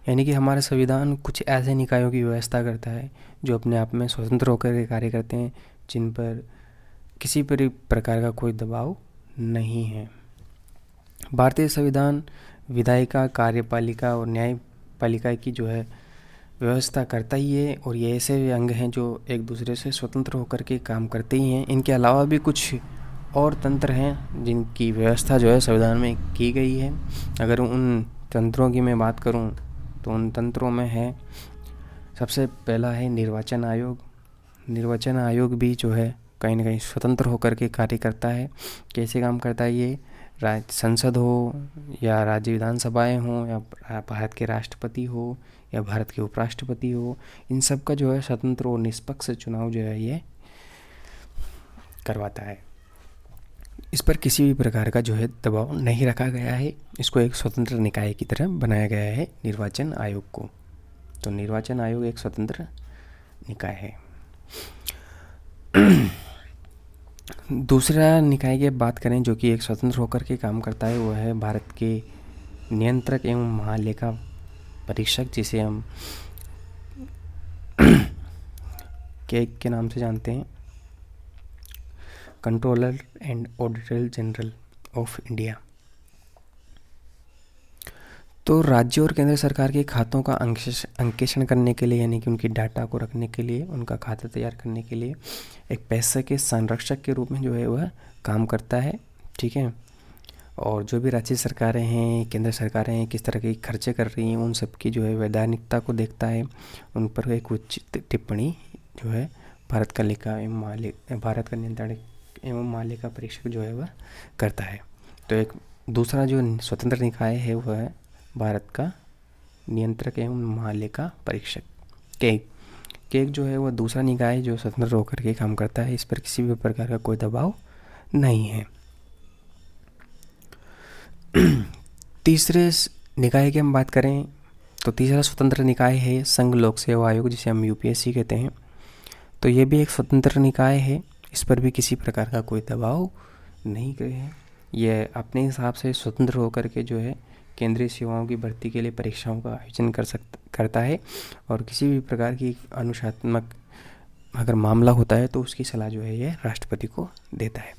यानी कि हमारा संविधान कुछ ऐसे निकायों की व्यवस्था करता है जो अपने आप में स्वतंत्र होकर के कार्य करते हैं, जिन पर किसी प्रकार का कोई दबाव नहीं है। भारतीय संविधान विधायिका, कार्यपालिका और न्यायपालिका की जो है व्यवस्था करता ही है, और ये ऐसे अंग हैं जो एक दूसरे से स्वतंत्र होकर के काम करते ही हैं। इनके अलावा भी कुछ और तंत्र हैं जिनकी व्यवस्था जो है संविधान में की गई है। अगर उन तंत्रों की मैं बात करूं तो उन तंत्रों में है, सबसे पहला है निर्वाचन आयोग। निर्वाचन आयोग भी जो है कहीं ना कहीं स्वतंत्र होकर के कार्य करता है। कैसे काम करता है ये? संसद हो या राज्य विधानसभाएं हों या भारत के राष्ट्रपति हो या भारत के उपराष्ट्रपति हो, इन सब का जो है स्वतंत्र और निष्पक्ष चुनाव जो है ये करवाता है। इस पर किसी भी प्रकार का जो है दबाव नहीं रखा गया है। इसको एक स्वतंत्र निकाय की तरह बनाया गया है निर्वाचन आयोग को। तो निर्वाचन आयोग एक स्वतंत्र निकाय है। दूसरा निकाय की बात करें जो कि एक स्वतंत्र होकर के काम करता है, वो है भारत के नियंत्रक एवं महालेखा परीक्षक, जिसे हम कैग के नाम से जानते हैं, controller and auditor general of India. तो राज्य और केंद्र सरकार के खातों का अंकेक्षण करने के लिए, यानी कि उनकी डाटा को रखने के लिए, उनका खाता तैयार करने के लिए एक पैसे के संरक्षक के रूप में जो है वह काम करता है। ठीक है, और जो भी राज्य सरकारें हैं, केंद्र सरकारें हैं, किस तरह के खर्चे कर रही हैं, उन सब की जो है वैधानिकता को देखता है। उन पर एक उचित टिप्पणी जो है भारत का नियंत्रण एवं मालिका परीक्षक जो है वह करता है। तो एक दूसरा जो स्वतंत्र निकाय है वह है भारत का नियंत्रक एवं महालेखा परीक्षक कैग जो है वह दूसरा निकाय जो स्वतंत्र होकर के काम करता है। इस पर किसी भी प्रकार का कोई दबाव नहीं है। तीसरे निकाय की हम बात करें तो तीसरा स्वतंत्र निकाय है संघ लोक सेवा आयोग, जिसे हम यूपीएससी कहते हैं। तो ये भी एक स्वतंत्र निकाय है। इस पर भी किसी प्रकार का कोई दबाव नहीं है। यह अपने हिसाब से स्वतंत्र होकर के जो है केंद्रीय सेवाओं की भर्ती के लिए परीक्षाओं का आयोजन करता है, और किसी भी प्रकार की अनुशासनात्मक अगर मामला होता है तो उसकी सलाह जो है ये राष्ट्रपति को देता है।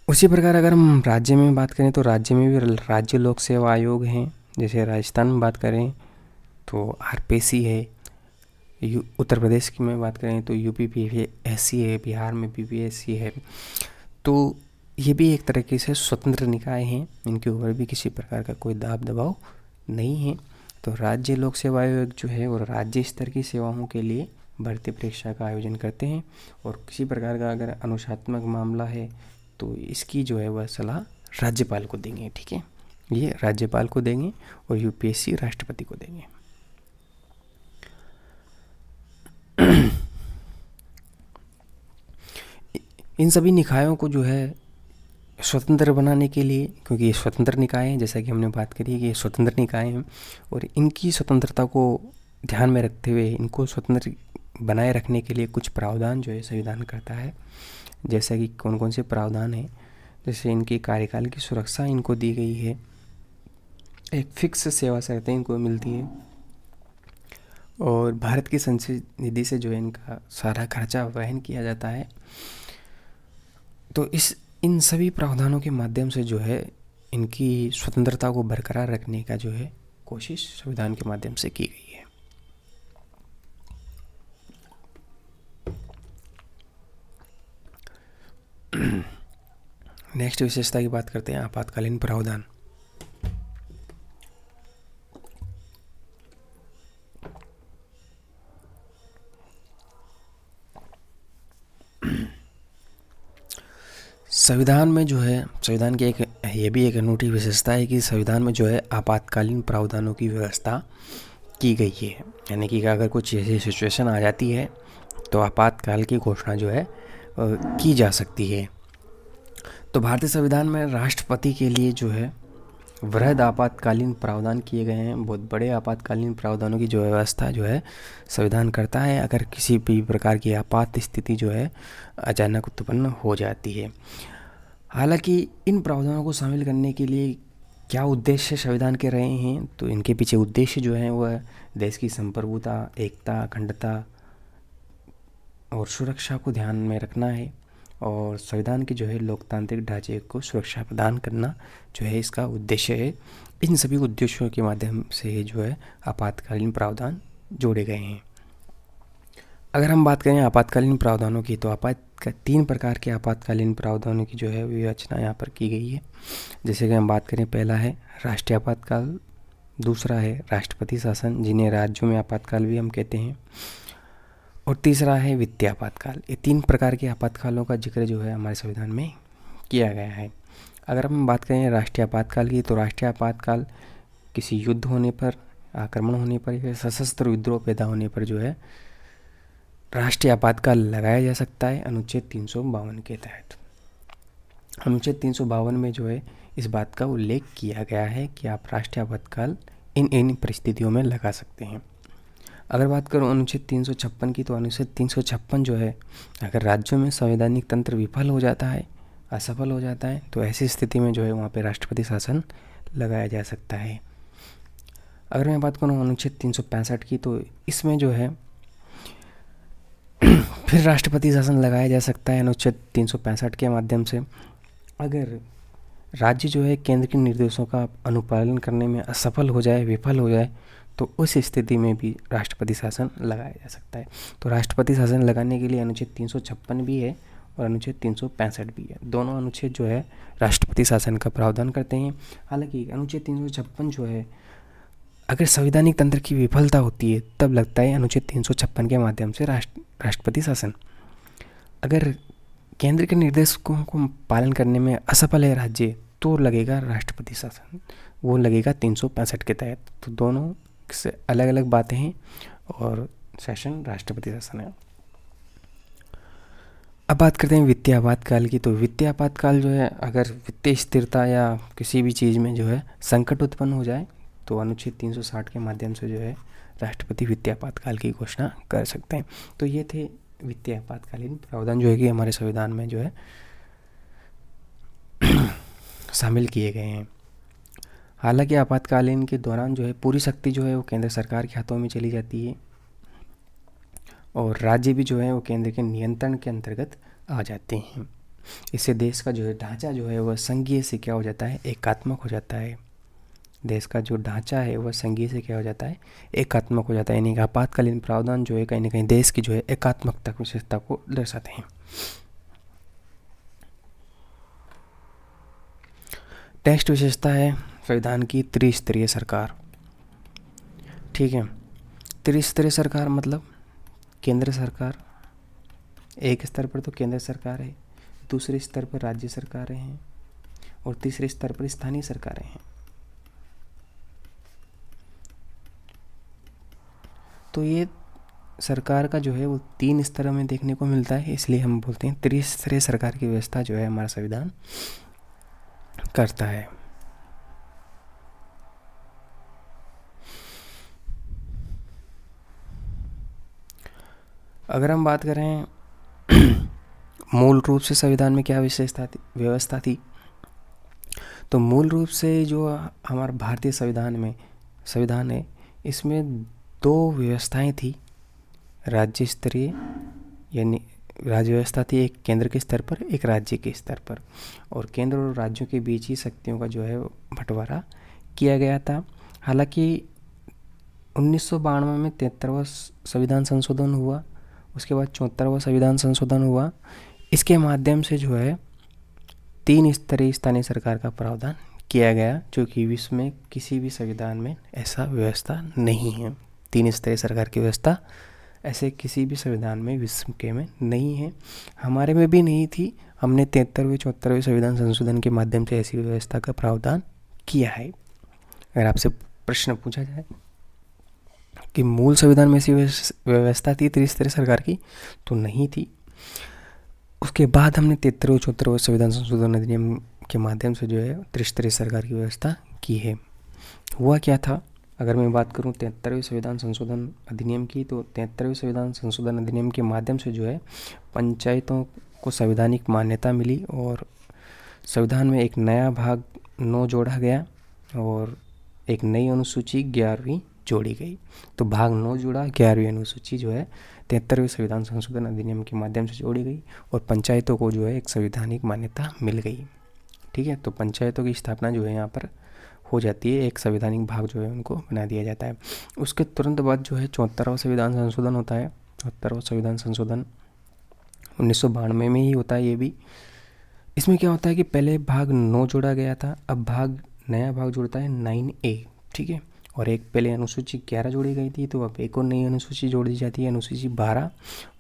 उसी प्रकार अगर हम राज्य में बात करें तो राज्य में भी राज्य लोक सेवा आयोग हैं। जैसे राजस्थान में बात करें तो आरपीएससी है, उत्तर प्रदेश की में बात करें तो यूपीपीएससी है, बिहार में बीपीएससी है। तो ये भी एक तरीके से स्वतंत्र निकाय हैं, इनके ऊपर भी किसी प्रकार का कोई दबाव नहीं है। तो राज्य लोक सेवा आयोग जो है वो राज्य स्तर की सेवाओं के लिए भर्ती परीक्षा का आयोजन करते हैं। और किसी प्रकार का अगर अनुशासनात्मक मामला है तो इसकी जो है वह सलाह राज्यपाल को देंगे। ठीक है, ये राज्यपाल को देंगे और यूपीएससी राष्ट्रपति को देंगे। इन सभी निकायों को जो है स्वतंत्र बनाने के लिए, क्योंकि ये स्वतंत्र निकाय हैं, जैसा कि हमने बात करी है कि ये स्वतंत्र निकाय हैं, और इनकी स्वतंत्रता को ध्यान में रखते हुए इनको स्वतंत्र बनाए रखने के लिए कुछ प्रावधान जो है संविधान करता है। जैसा कि कौन कौन से प्रावधान हैं, जैसे इनके कार्यकाल की सुरक्षा इनको दी गई है, एक फिक्स सेवा शर्तें इनको मिलती है, और भारत की संचित निधि से जो है इनका सारा खर्चा वहन किया जाता है। तो इन सभी प्रावधानों के माध्यम से जो है इनकी स्वतंत्रता को बरकरार रखने का जो है कोशिश संविधान के माध्यम से की गई है। नेक्स्ट विशेषता की बात करते हैं, आपातकालीन प्रावधान। संविधान में जो है, संविधान की एक ये भी एक अनूठी विशेषता है कि संविधान में जो है आपातकालीन प्रावधानों की व्यवस्था की गई है। यानी कि अगर कुछ ऐसी सिचुएशन आ जाती है तो आपातकाल की घोषणा जो है की जा सकती है। तो भारतीय संविधान में राष्ट्रपति के लिए जो है वृहद आपातकालीन प्रावधान किए गए हैं। बहुत बड़े आपातकालीन प्रावधानों की जो व्यवस्था जो है संविधान करता है अगर किसी भी प्रकार की आपात स्थिति जो है अचानक उत्पन्न हो जाती है। हालांकि इन प्रावधानों को शामिल करने के लिए क्या उद्देश्य संविधान के रहे हैं, तो इनके पीछे उद्देश्य जो है वह देश की संप्रभुता, एकता, अखंडता और सुरक्षा को ध्यान में रखना है, और संविधान के जो है लोकतांत्रिक ढांचे को सुरक्षा प्रदान करना जो है इसका उद्देश्य है। इन सभी उद्देश्यों के माध्यम से जो है आपातकालीन प्रावधान जोड़े गए हैं। अगर हम बात करें आपातकालीन प्रावधानों की, तो 3 प्रकार के आपातकालीन प्रावधानों की जो है विवेचना यहाँ पर की गई है। जैसे कि हम बात करें, पहला है राष्ट्रीय आपातकाल, दूसरा है राष्ट्रपति शासन जिन्हें राज्यों में आपातकाल भी हम कहते हैं, और तीसरा है वित्तीय आपातकाल। ये 3 प्रकार के आपातकालों का जिक्र जो है हमारे संविधान में किया गया है। अगर हम बात करें राष्ट्रीय आपातकाल की, तो राष्ट्रीय आपातकाल किसी युद्ध होने पर, आक्रमण होने पर या सशस्त्र विद्रोह पैदा होने पर जो है राष्ट्रीय आपातकाल लगाया जा सकता है अनुच्छेद 352 के तहत। अनुच्छेद 352 में जो है इस बात का उल्लेख किया गया है कि आप राष्ट्रीय आपातकाल इन परिस्थितियों में लगा सकते हैं। अगर बात करूँ अनुच्छेद 356 की, तो अनुच्छेद 356 जो है अगर राज्यों में संवैधानिक तंत्र विफल हो जाता है, असफल हो जाता है, तो ऐसी स्थिति में जो है वहाँ पे राष्ट्रपति शासन लगाया जा सकता है। अगर मैं बात करूँ अनुच्छेद 365 की, तो इसमें जो है फिर राष्ट्रपति शासन लगाया जा सकता है अनुच्छेद 365 के माध्यम से। अगर राज्य जो है केंद्र के निर्देशों का अनुपालन करने में असफल हो जाए, विफल हो जाए, तो उस स्थिति में भी राष्ट्रपति शासन लगाया जा सकता है। तो राष्ट्रपति शासन लगाने के लिए अनुच्छेद 356 भी है और अनुच्छेद 365 भी है। दोनों अनुच्छेद जो है राष्ट्रपति शासन का प्रावधान करते हैं। हालांकि अनुच्छेद 356 जो है अगर संवैधानिक तंत्र की विफलता होती है तब लगता है अनुच्छेद 356 के माध्यम से राष्ट्रपति शासन। अगर केंद्र के निर्देशों को पालन करने में असफल है राज्य, तो लगेगा राष्ट्रपति शासन, वो लगेगा 365 के तहत। तो दोनों से अलग अलग बातें हैं और सेशन राष्ट्रपति शासन है। अब बात करते हैं वित्तीय आपातकाल की। तो वित्तीय आपातकाल जो है अगर वित्तीय स्थिरता या किसी भी चीज़ में जो है संकट उत्पन्न हो जाए, तो अनुच्छेद 360 के माध्यम से जो है राष्ट्रपति वित्तीय आपातकाल की घोषणा कर सकते हैं। तो ये थे वित्तीय आपातकालीन प्रावधान जो है कि हमारे संविधान में जो है शामिल किए गए हैं। हालांकि आपातकालीन के दौरान जो है पूरी शक्ति जो है वो केंद्र सरकार के हाथों में चली जाती है और राज्य भी जो है वो केंद्र के नियंत्रण के अंतर्गत आ जाते हैं। इससे देश का जो है ढांचा जो है वह संघीय से क्या हो जाता है, एकात्मक हो जाता है। देश का जो ढांचा है वह संघीय से क्या हो जाता है, एकात्मक हो जाता है। यानी कि आपातकालीन प्रावधान जो है कहीं ना कहीं देश की जो है एकात्मकता विशेषता को दर्शाते हैं। टेक्स्ट विशेषता है संविधान की त्रिस्तरीय सरकार। ठीक है, त्रिस्तरीय सरकार मतलब केंद्र सरकार, एक स्तर पर तो केंद्र सरकार है, दूसरे स्तर पर राज्य सरकारें हैं और तीसरे स्तर पर स्थानीय सरकारें हैं। तो ये सरकार का जो है वो 3 स्तरों में देखने को मिलता है, इसलिए हम बोलते हैं त्रिस्तरीय सरकार की व्यवस्था जो है हमारा संविधान करता है। अगर हम बात करें मूल रूप से संविधान में क्या व्यवस्था थी, तो मूल रूप से जो हमारा भारतीय संविधान है, इसमें 2 व्यवस्थाएं थी। राज्य स्तरीय यानी राज्य व्यवस्था थी, एक केंद्र के स्तर पर, एक राज्य के स्तर पर, और केंद्र और राज्यों के बीच ही शक्तियों का जो है बंटवारा किया गया था। हालांकि 1992 में 73वां संविधान संशोधन हुआ, उसके बाद 74वां संविधान संशोधन हुआ। इसके माध्यम से जो है 3 स्तरीय स्थानीय सरकार का प्रावधान किया गया, जो कि विश्व में किसी भी संविधान में ऐसा व्यवस्था नहीं है। 3 स्तरीय सरकार की व्यवस्था ऐसे किसी भी संविधान में विश्व के में नहीं है, हमारे में भी नहीं थी। हमने 73वें 74वें संविधान संशोधन के माध्यम से ऐसी व्यवस्था का प्रावधान किया है। अगर आपसे प्रश्न पूछा जाए कि मूल संविधान में ऐसी व्यवस्था थी त्रिस्तरीय सरकार की, तो नहीं थी। उसके बाद हमने 73वें 74वें संविधान संशोधन अधिनियम के माध्यम से जो है त्रिस्तरीय सरकार की व्यवस्था की है। हुआ क्या था, अगर मैं बात करूं 73वें संविधान संशोधन अधिनियम की, तो 73वें संविधान संशोधन अधिनियम के माध्यम से जो है पंचायतों को संवैधानिक मान्यता मिली और संविधान में एक नया भाग 9 जोड़ा गया और एक नई अनुसूची 11वीं जोड़ी गई। तो भाग 9 जुड़ा, 11वीं अनुसूची जो है 73वें संविधान संशोधन अधिनियम के माध्यम से जोड़ी गई और पंचायतों को जो है एक संवैधानिक मान्यता मिल गई। ठीक है, तो पंचायतों की स्थापना जो है यहाँ पर हो जाती है, एक संवैधानिक भाग जो है उनको बना दिया जाता है। उसके तुरंत बाद जो है 74वां संविधान संशोधन होता है। 74वां संविधान संशोधन 1992 में ही होता है ये भी। इसमें क्या होता है कि पहले भाग 9 जोड़ा गया था, अब नया भाग जुड़ता है 9A। ठीक है, और एक पहले अनुसूची 11 जोड़ी गई थी, तो अब एक और नई अनुसूची जोड़ दी जाती है, अनुसूची 12।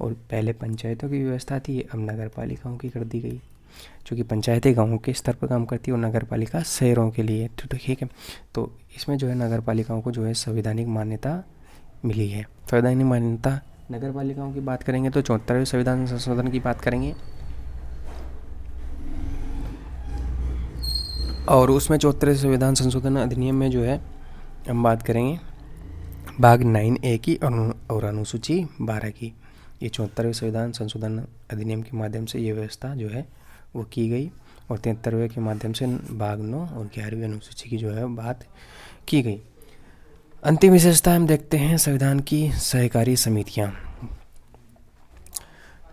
और पहले पंचायतों की व्यवस्था थी, अब नगर पालिकाओं की कर दी गई, क्योंकि पंचायतें गाँवों के स्तर पर काम करती है और नगर पालिका शहरों के लिए। तो ठीक है, तो इसमें जो है नगर पालिकाओं को जो है संवैधानिक मान्यता मिली है। संवैधानिक मान्यता नगर पालिकाओं की बात करेंगे तो 74वें संविधान संशोधन की बात करेंगे, और उसमें 74वें संविधान संशोधन अधिनियम में जो है हम बात करेंगे भाग 9A की और अनुसूची 12 की। ये 74वें संविधान संशोधन अधिनियम के माध्यम से ये व्यवस्था जो है वो की गई और 73वें के माध्यम से भाग 9 और 11वीं अनुसूची की जो है बात की गई। अंतिम विशेषता हम देखते हैं संविधान की सहकारी समितियां।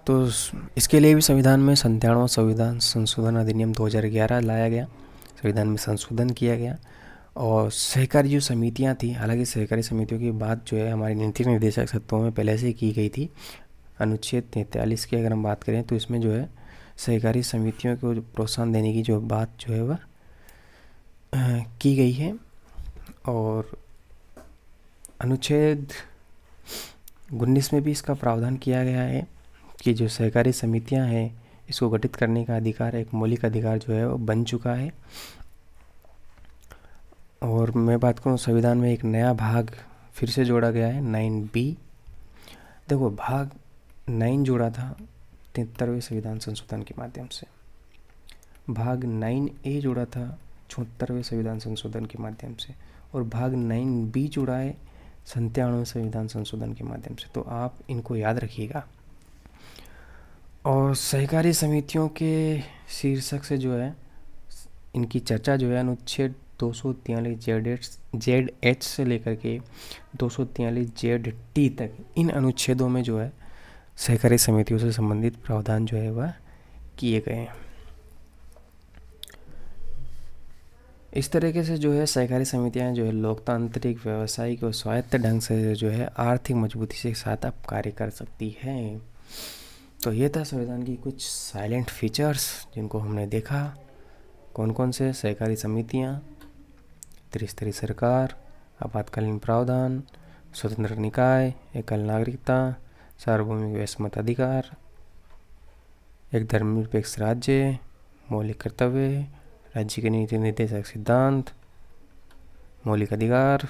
तो इसके लिए भी संविधान में 97वां संविधान संशोधन अधिनियम 2011 लाया गया, संविधान में संशोधन किया गया। और सहकारी जो समितियां थी, हालांकि सहकारी समितियों की बात जो है हमारी नीति निर्देशक तत्वों में पहले से की गई थी। अनुच्छेद 43 की अगर हम बात करें तो इसमें जो है सहकारी समितियों को प्रोत्साहन देने की जो बात जो है वह की गई है। और अनुच्छेद 19 में भी इसका प्रावधान किया गया है कि जो सहकारी समितियां हैं इसको गठित करने का अधिकार, एक मौलिक अधिकार जो है वो बन चुका है। और मैं बात करूँ संविधान में एक नया भाग फिर से जोड़ा गया है 9B। देखो, भाग 9 जोड़ा था 73वें संविधान संशोधन के माध्यम से, भाग 9A जोड़ा था 74वें संविधान संशोधन के माध्यम से, और भाग 9B जोड़ा है 97वें संविधान संशोधन के माध्यम से। तो आप इनको याद रखिएगा। और सहकारी समितियों के शीर्षक से जो है इनकी चर्चा जो है अनुच्छेद 243 ZH से लेकर के 243 ZT तक, इन अनुच्छेदों में जो है सहकारी समितियों से संबंधित प्रावधान जो है वह किए गए हैं। इस तरीके से जो है सहकारी समितियां जो है लोकतांत्रिक, व्यावसायिक और स्वायत्त ढंग से जो है आर्थिक मजबूती के साथ अब कार्य कर सकती हैं। तो ये था संविधान की कुछ साइलेंट फीचर्स जिनको हमने देखा। कौन कौन से? सहकारी समितियां, त्रिस्तरीय सरकार, आपातकालीन प्रावधान, स्वतंत्र निकाय, एकल नागरिकता, सार्वभौमिक व समता अधिकार, एक धर्मनिरपेक्ष राज्य, मौलिक कर्तव्य, राज्य के नीति निर्देशक सिद्धांत, मौलिक अधिकार,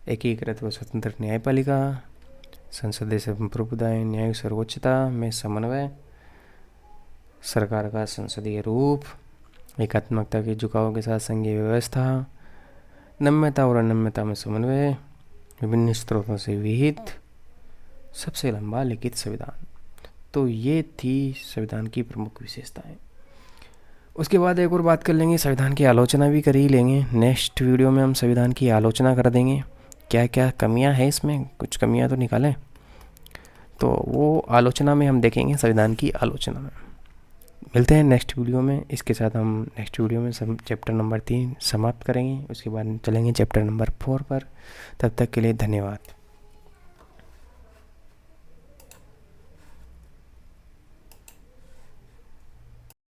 एकीकृत व स्वतंत्र न्यायपालिका, संसदीय संप्रभुताएं, न्याय सर्वोच्चता में समन्वय, सरकार का संसदीय रूप, एकात्मकता के झुकाव के साथ संघीय व्यवस्था, नम्यता और अनम्यता में समन्वय, विभिन्न स्रोतों से विहित, सबसे लंबा लिखित संविधान। तो ये थी संविधान की प्रमुख विशेषताएं। उसके बाद एक और बात कर लेंगे, संविधान की आलोचना भी कर ही लेंगे। नेक्स्ट वीडियो में हम संविधान की आलोचना कर देंगे, क्या क्या कमियां हैं इसमें, कुछ कमियां तो निकालें, तो वो आलोचना में हम देखेंगे, संविधान की आलोचना में। मिलते हैं नेक्स्ट वीडियो में। इसके साथ हम नेक्स्ट वीडियो में चैप्टर नंबर 3 समाप्त करेंगे, उसके बाद चलेंगे चैप्टर नंबर 4 पर। तब तक के लिए धन्यवाद।